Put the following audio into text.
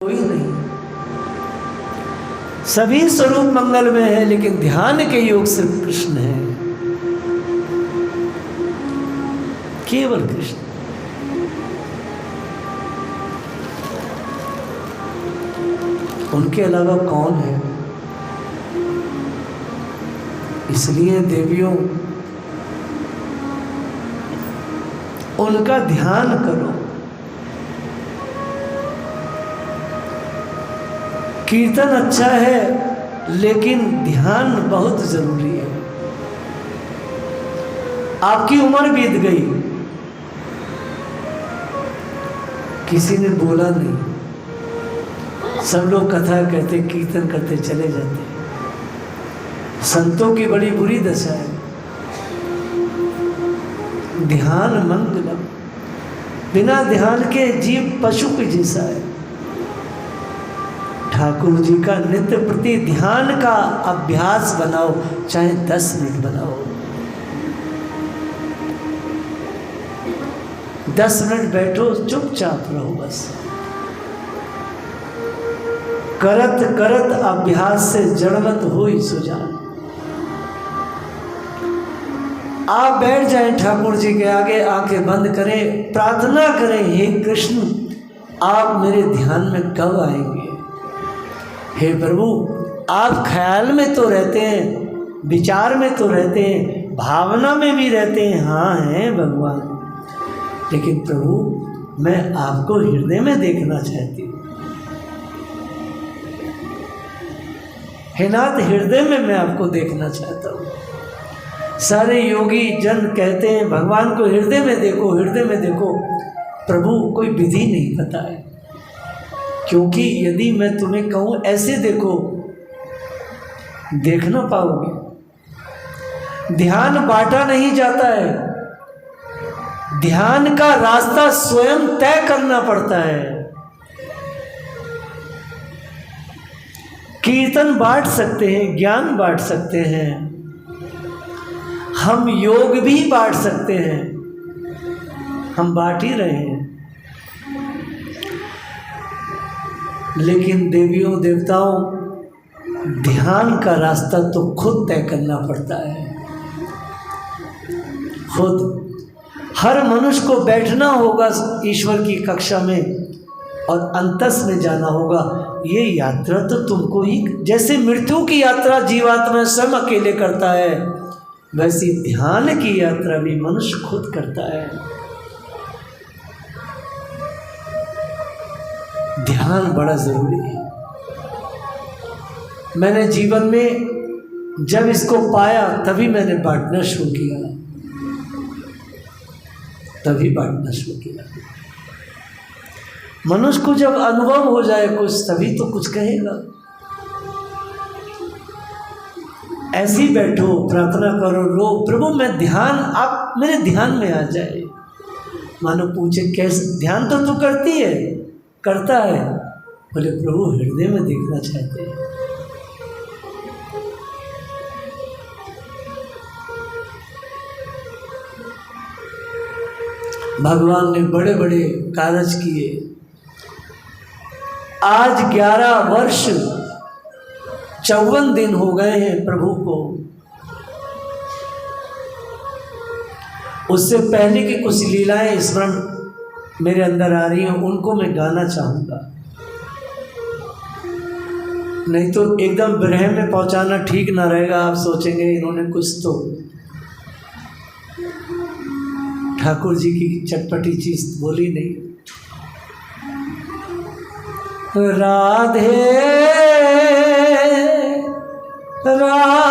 कोई नहीं, सभी स्वरूप मंगल में है, लेकिन ध्यान के योग सिर्फ कृष्ण है, केवल कृष्ण। उनके अलावा कौन है? इसलिए देवियों, उनका ध्यान करो। कीर्तन अच्छा है, लेकिन ध्यान बहुत जरूरी है। आपकी उम्र बीत गई, किसी ने बोला नहीं, सब लोग कथा कहते, कीर्तन करते चले जाते। संतों की बड़ी बुरी दशा है। ध्यान मंगलम, बिना ध्यान के जीव पशु के जैसा है। ठाकुर जी का नित्य प्रति ध्यान का अभ्यास बनाओ, चाहे 10 मिनट बनाओ। 10 मिनट बैठो, चुपचाप रहो बस। करत करत अभ्यास से जड़मत होई सुजान। आप बैठ जाएं ठाकुर जी के आगे, आंखें बंद करें, प्रार्थना करें, हे कृष्ण आप मेरे ध्यान में कब आएंगे? हे प्रभु, आप ख्याल में तो रहते हैं, विचार में तो रहते हैं, भावना में भी रहते हैं, हाँ हैं भगवान, लेकिन प्रभु मैं आपको हृदय में देखना चाहती हूँ। हे नाथ, हृदय में मैं आपको देखना चाहता हूँ। सारे योगी जन कहते हैं भगवान को हृदय में देखो, हृदय में देखो। प्रभु कोई विधि नहीं पता है, क्योंकि यदि मैं तुम्हें कहूँ ऐसे देखो, देख ना पाओगे। ध्यान बांटा नहीं जाता है, ध्यान का रास्ता स्वयं तय करना पड़ता है। कीर्तन बांट सकते हैं, ज्ञान बांट सकते हैं, हम योग भी बांट सकते हैं, हम बांट ही रहे हैं। लेकिन देवियों देवताओं, ध्यान का रास्ता तो खुद तय करना पड़ता है। खुद हर मनुष्य को बैठना होगा ईश्वर की कक्षा में और अंतस में जाना होगा। ये यात्रा तो तुमको ही, जैसे मृत्यु की यात्रा जीवात्मा स्वयं अकेले करता है, वैसी ध्यान की यात्रा भी मनुष्य खुद करता है। ध्यान बड़ा जरूरी है। मैंने जीवन में जब इसको पाया, तभी मैंने बांटना शुरू किया, तभी बांटना शुरू किया। मनुष्य को जब अनुभव हो जाए कुछ, तभी तो कुछ कहेगा। ऐसे ही बैठो, प्रार्थना करो, रो, प्रभु मैं ध्यान, आप मेरे ध्यान में आ जाए। मानो पूछे कैसे? ध्यान तो तू करती है, करता है। बोले प्रभु हृदय में देखना चाहते हैं। भगवान ने बड़े बड़े कार्य किए। आज 11 वर्ष 54 दिन हो गए हैं प्रभु को। उससे पहले की कुछ लीलाएं स्मरण मेरे अंदर आ रही हैं, उनको मैं गाना चाहूँगा। नहीं तो एकदम विरह में पहुंचाना ठीक ना रहेगा। आप सोचेंगे इन्होंने कुछ तो ठाकुर जी की चटपटी चीज बोली नहीं। राधे राधे